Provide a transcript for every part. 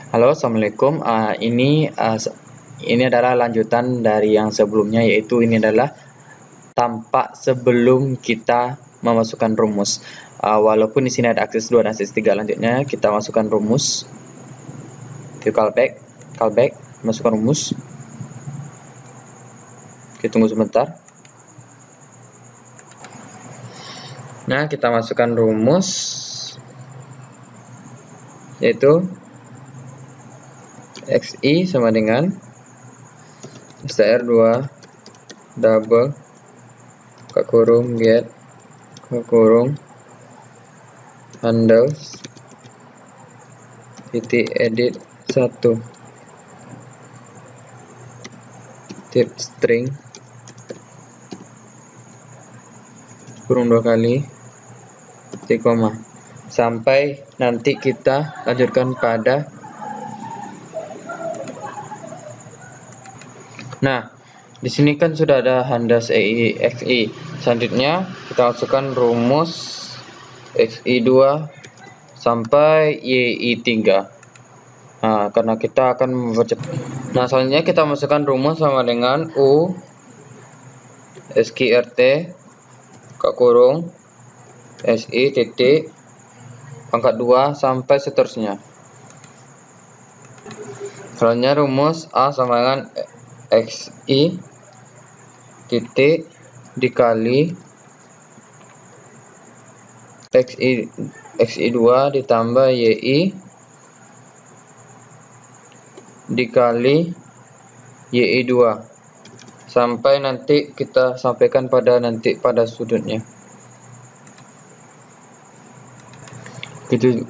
Halo, assalamualaikum. Ini adalah lanjutan dari yang sebelumnya, yaitu ini adalah tampak sebelum kita memasukkan rumus. Walaupun di sini ada akses 2 dan akses 3, lanjutnya kita masukkan rumus. View callback, masukkan rumus. Kita tunggu sebentar. Nah, kita masukkan rumus, yaitu xi sama dengan str2 double buka kurung get buka kurung handles titik edit 1 tip string kurung 2 kali titik koma sampai nanti kita lanjutkan pada. Nah, di sini kan sudah ada handles xi. Selanjutnya kita masukkan rumus xi2 sampai yi3. Nah, karena kita akan mempercepat. Nah, selanjutnya kita masukkan rumus sama dengan u skrt buka kurung si titik pangkat 2 sampai seterusnya. Selanjutnya rumus a sama dengan xi titik dikali xi2 ditambah yi dikali yi2 sampai nanti kita sampaikan pada sudutnya.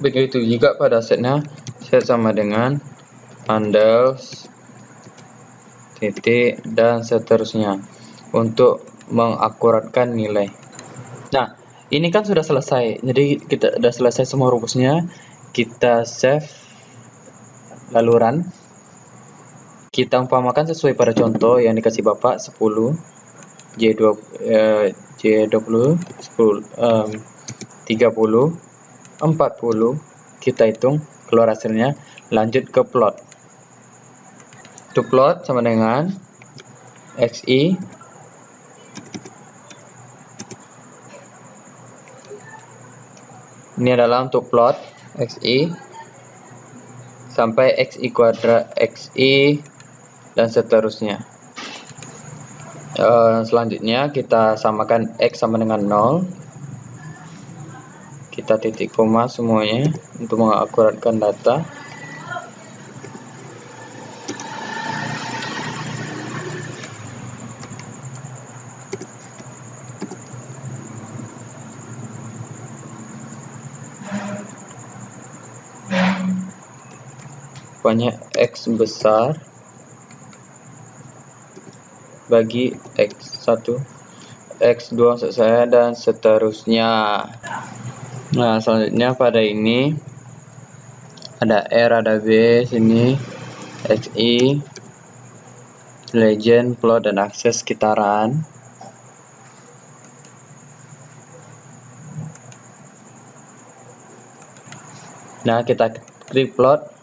Begitu juga pada setnya, set sama dengan handles titik dan seterusnya untuk mengakuratkan nilai. Nah, ini kan sudah selesai, jadi kita sudah selesai semua rumusnya. Kita save lalu run. Kita umpamakan sesuai pada contoh yang dikasih Bapak 10 J20 10 30 40. Kita hitung keluar hasilnya. Lanjut ke plot. To plot sama dengan xi ini adalah untuk plot xi sampai xi kuadrat xi dan seterusnya. Selanjutnya kita samakan x sama dengan 0. Kita titik koma semuanya untuk mengakuratkan data. Pokoknya x besar bagi x1, x2 maksud saya, dan seterusnya. Nah, selanjutnya pada ini ada R, ada B, sini xi, legend, plot, dan akses sekitaran. Nah, kita klik plot,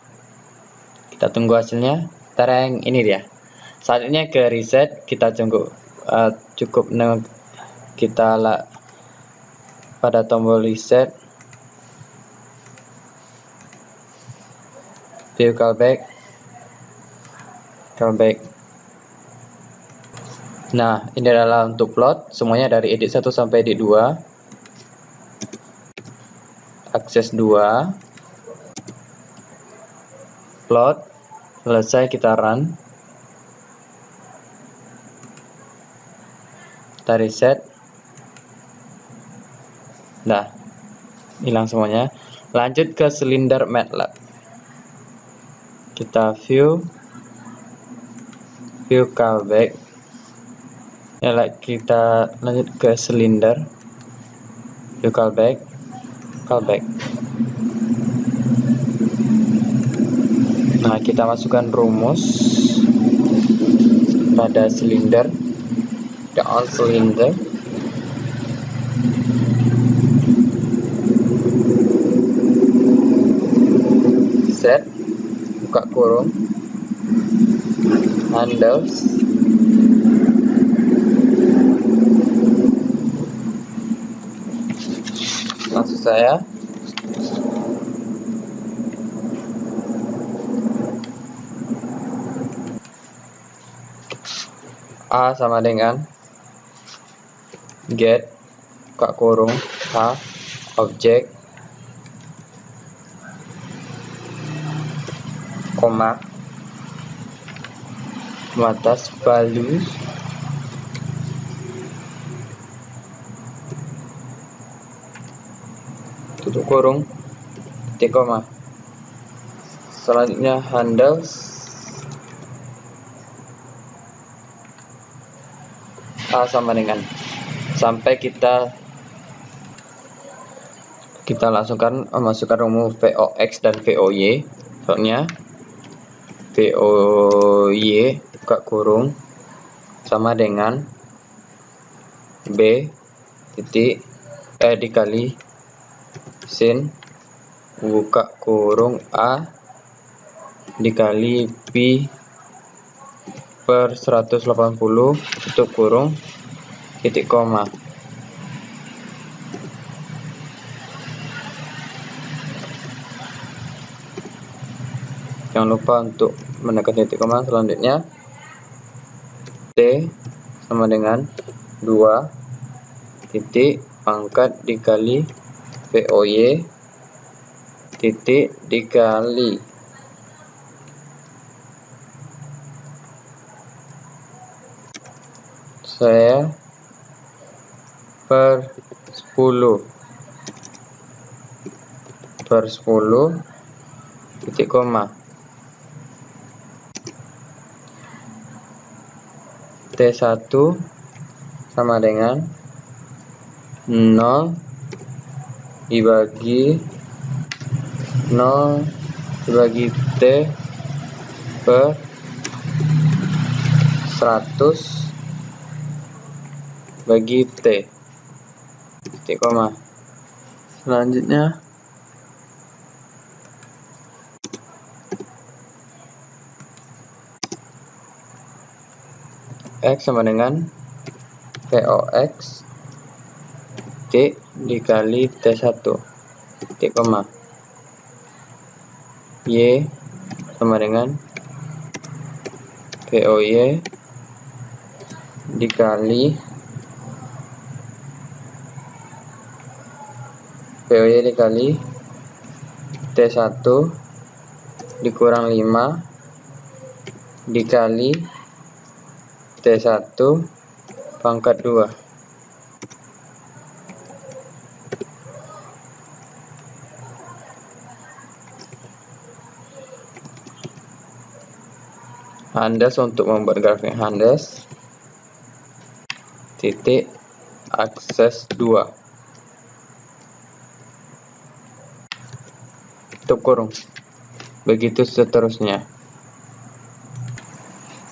kita tunggu hasilnya. Tereng, ini dia. Selanjutnya ke reset, kita cukup kita pada tombol reset, view callback. Nah, ini adalah untuk plot, semuanya dari edit 1 sampai edit 2, akses 2, plot, selesai, kita run, kita reset. Nah, hilang semuanya. Lanjut ke silinder MATLAB. Kita view callback. Kita lanjut ke silinder, view callback. Nah, kita masukkan rumus pada silinder, on silinder. Set buka kurung, handles, maksud saya A sama dengan get buka kurung A objek koma atas value tutup kurung titik koma. Selanjutnya handles A sama dengan sampai kita langsungkan masukkan rumus VOX dan VOY. Soalnya VOY buka kurung sama dengan B titik dikali sin buka kurung A dikali pi per 180 tutup kurung titik koma. Jangan lupa untuk menekan titik koma. Selanjutnya T sama dengan 2 titik pangkat dikali VOY titik dikali saya per 10 titik koma. T1 sama dengan 0 dibagi T per 100 bagi T titik koma. Selanjutnya X sama dengan VOX titik dikali T1 titik koma. Y sama dengan VOY dikali T1 dikurang 5 dikali T1 pangkat 2. Handles untuk membuat grafik handles titik akses 2 tutup kurung, begitu seterusnya.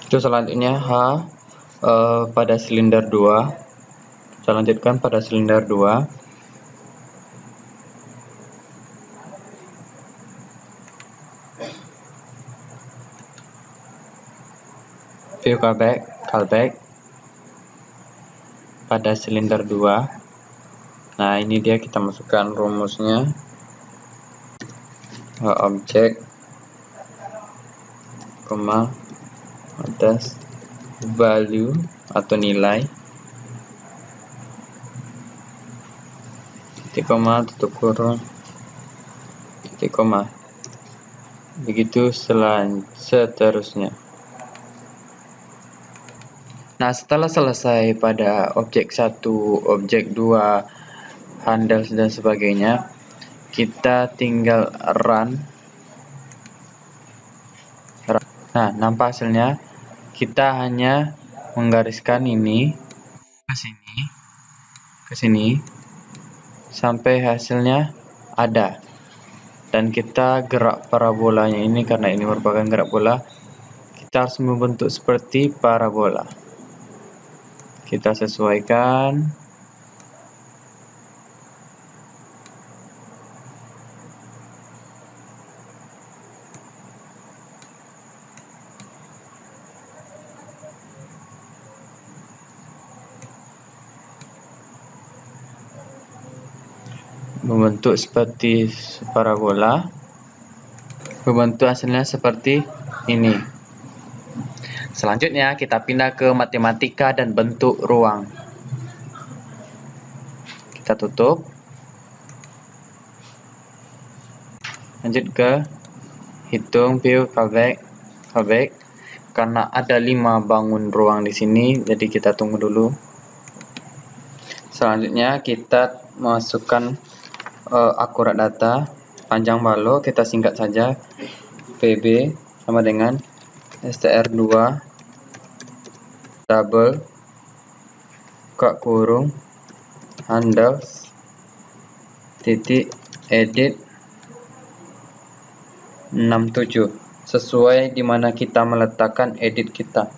Itu selanjutnya H pada silinder 2. Saya lanjutkan pada silinder 2. View callback pada silinder 2. Nah, ini dia kita masukkan rumusnya. Objek koma atas value atau nilai titik koma tutup kurung titik koma, begitu seterusnya. Nah, setelah selesai pada objek 1, objek 2, handles dan sebagainya, kita tinggal run. Nah, nampak hasilnya. Kita hanya menggariskan ini ke sini sampai hasilnya ada. Dan kita gerak parabolanya ini, karena ini merupakan gerak bola, kita harus membentuk seperti parabola. Kita sesuaikan. membentuk seperti parabola, membentuk hasilnya seperti ini. Selanjutnya kita pindah ke matematika dan bentuk ruang. Kita tutup. Lanjut ke hitung view callback. Karena ada 5 bangun ruang di sini, jadi kita tunggu dulu. Selanjutnya kita masukkan akurat data panjang balok, kita singkat saja PB sama dengan str2 double buka kurung handles titik edit 67 sesuai dimana kita meletakkan edit kita,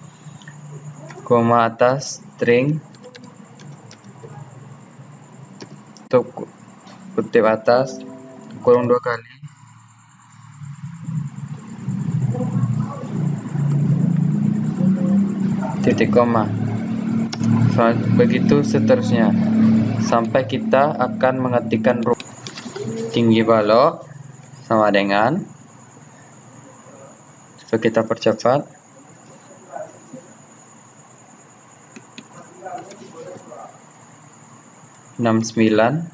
koma atas string tutup kutip atas kurung 2 kali titik koma, begitu seterusnya sampai kita akan mengetikkan tinggi balok sama dengan, coba kita percepat, 69.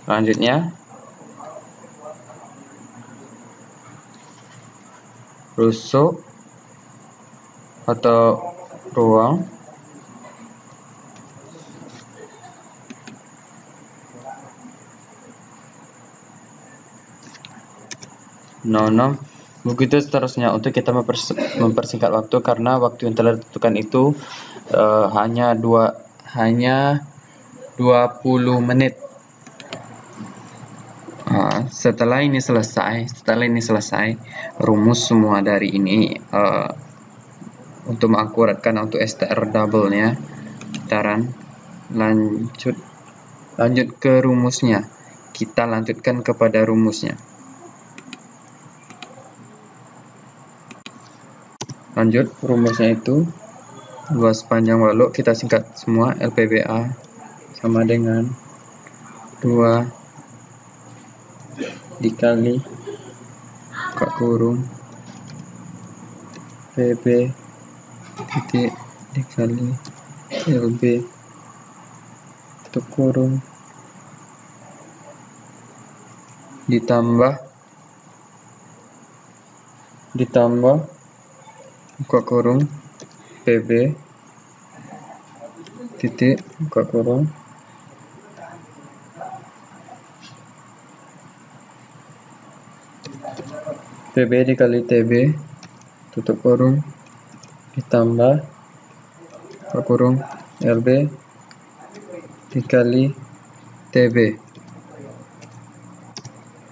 Selanjutnya rusuk atau ruang nonom, begitu seterusnya untuk kita mempersingkat waktu, karena waktu yang telah ditentukan itu hanya 20 menit. Setelah ini selesai rumus semua dari ini untuk mengakuratkan untuk str double nya putaran, lanjut ke rumusnya. Kita lanjutkan kepada rumusnya. Lanjut, rumusnya itu luas panjang balok kita singkat semua, LPBA sama dengan 2 dikali buka kurung PB titik dikali LB tutup kurung ditambah buka kurung PB titik buka kurung PB dikali TB tutup kurung ditambah buka kurung LB dikali TB.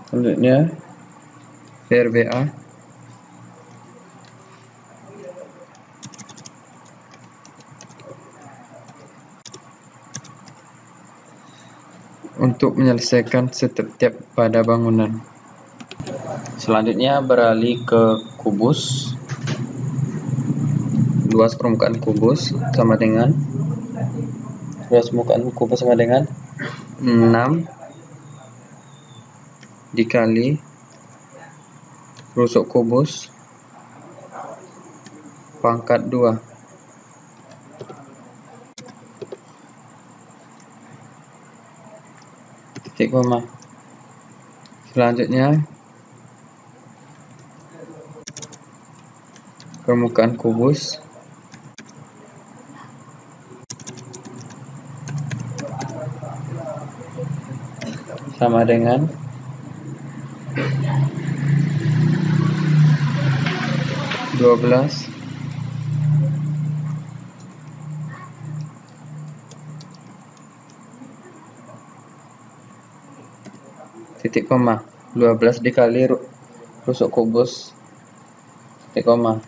Selanjutnya VRBA untuk menyelesaikan setiap pada bangunan. Selanjutnya beralih ke kubus. Luas permukaan kubus sama dengan 6 dikali rusuk kubus pangkat 2 titik koma. Selanjutnya permukaan kubus sama dengan 12 titik koma, 12 dikali rusuk kubus titik koma.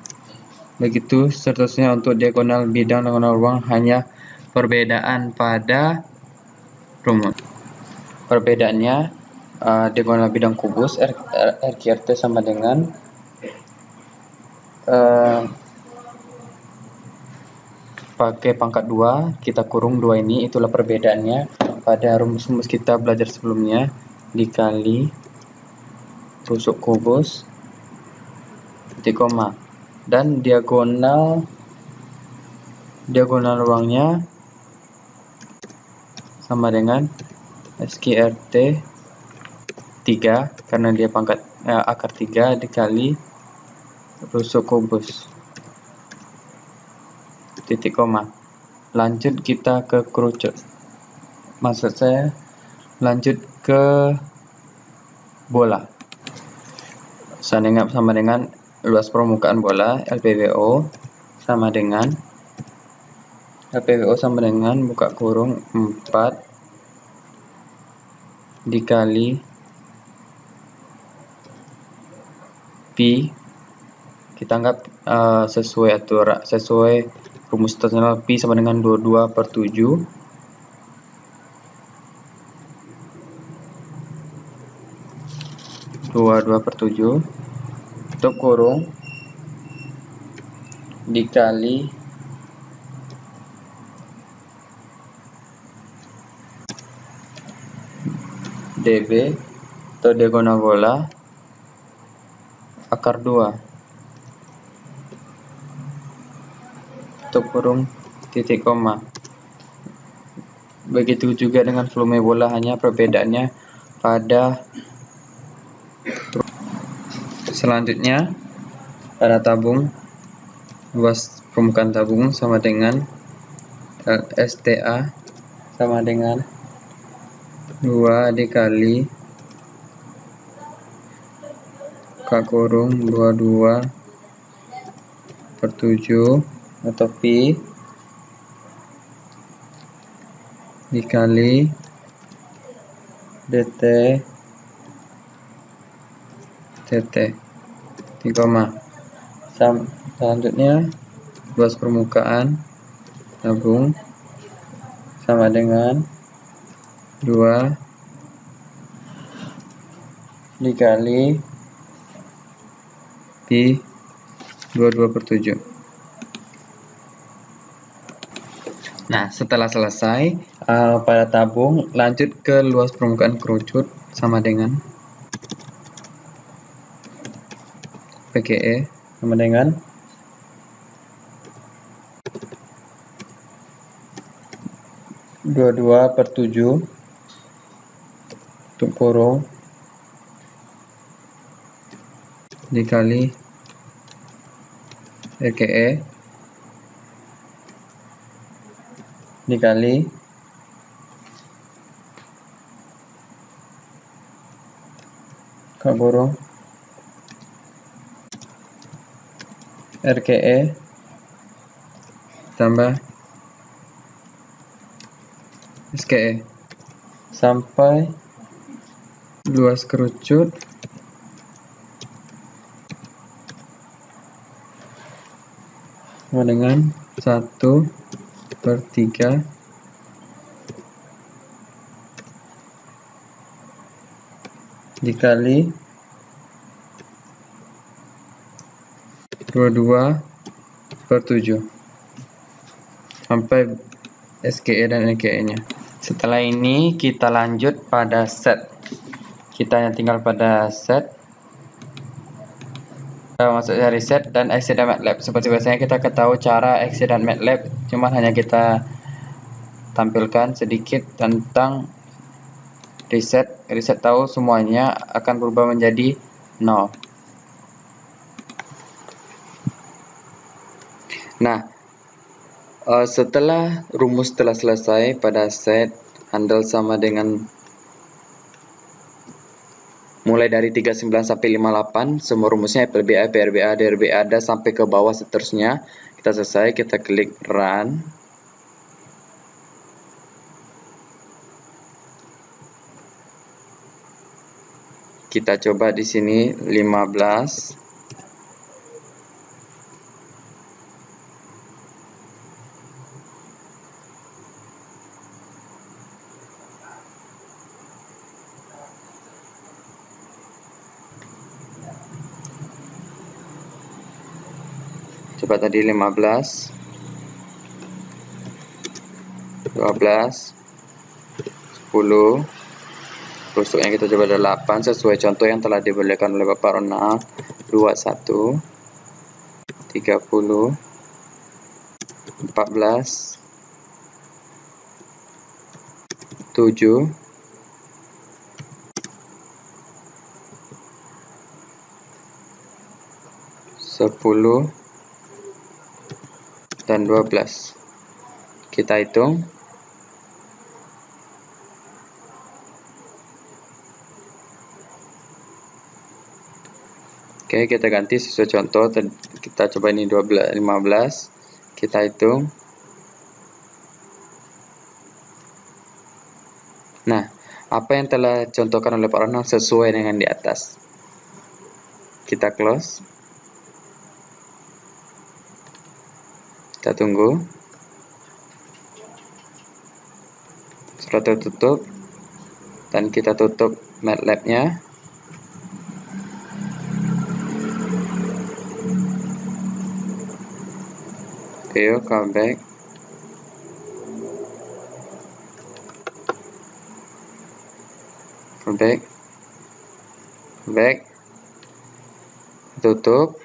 Begitu seterusnya untuk diagonal bidang diagonal ruang, hanya perbedaan pada rumus. Perbedaannya diagonal bidang kubus RQRT sama dengan pakai pangkat 2, kita kurung 2 ini, itulah perbedaannya. pada rumus-rumus kita belajar sebelumnya, dikali rusuk kubus titik koma, dan diagonal ruangnya sama dengan SQRT 3 karena dia pangkat akar 3 dikali rusuk kubus titik koma. Lanjut kita ke kerucut. Maksud saya lanjut ke bola. Sama dengan luas permukaan bola LPWO sama dengan buka kurung 4 dikali pi. Kita anggap sesuai rumus terkenal pi sama dengan 22/7 tutup kurung dikali dB atau diagonal bola akar 2 tutup kurung titik koma. Begitu juga dengan volume bola, hanya perbedaannya pada selanjutnya pada tabung. Luas permukaan tabung sama dengan STA sama dengan 2 dikali buka kurung 22/7 atau pi dikali dt dt 3, selanjutnya luas permukaan tabung sama dengan 2 dikali pi 22/7. Nah, setelah selesai pada tabung, lanjut ke luas permukaan kerucut sama dengan PGE sama dengan 22/7 tutup kurung dikali RKE dikali buka kurung RKE tambah SKE sampai luas kerucut sama dengan 1/3 dikali 22/7 sampai SKE dan NKE nya. Setelah ini kita lanjut pada set. Kita tinggal pada set, masuk dari set dan exit dan MATLAB. Seperti biasanya kita ketahui cara exit dan MATLAB, cuman hanya kita tampilkan sedikit tentang reset. Reset tahu semuanya akan berubah menjadi 0. Nah, setelah rumus telah selesai pada set, handle sama dengan mulai dari 39 sampai 58, semua rumusnya FLBA, PRBA, DRBA, ada sampai ke bawah seterusnya. Kita selesai, kita klik run. Kita coba di sini 15. Coba tadi 15, 12, 20. Rusuknya kita coba 8 sesuai contoh yang telah diberikan oleh Bapak Ronald. 21, 30, 14, 7, 10, dan 12. Kita hitung. Oke, kita ganti sesuai contoh. Kita coba ini 12, 15. Kita hitung. Nah, apa yang telah contohkan oleh Pak Ronald sesuai dengan di atas. Kita close. Kita tunggu. Setelah tertutup, dan kita tutup MATLAB-nya. Oke, come back. Back. Tutup.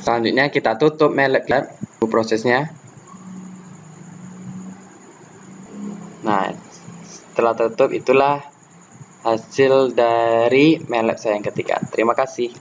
Selanjutnya kita tutup MATLAB prosesnya. Nah, setelah tutup itulah hasil dari MATLAB saya yang ketiga. Terima kasih.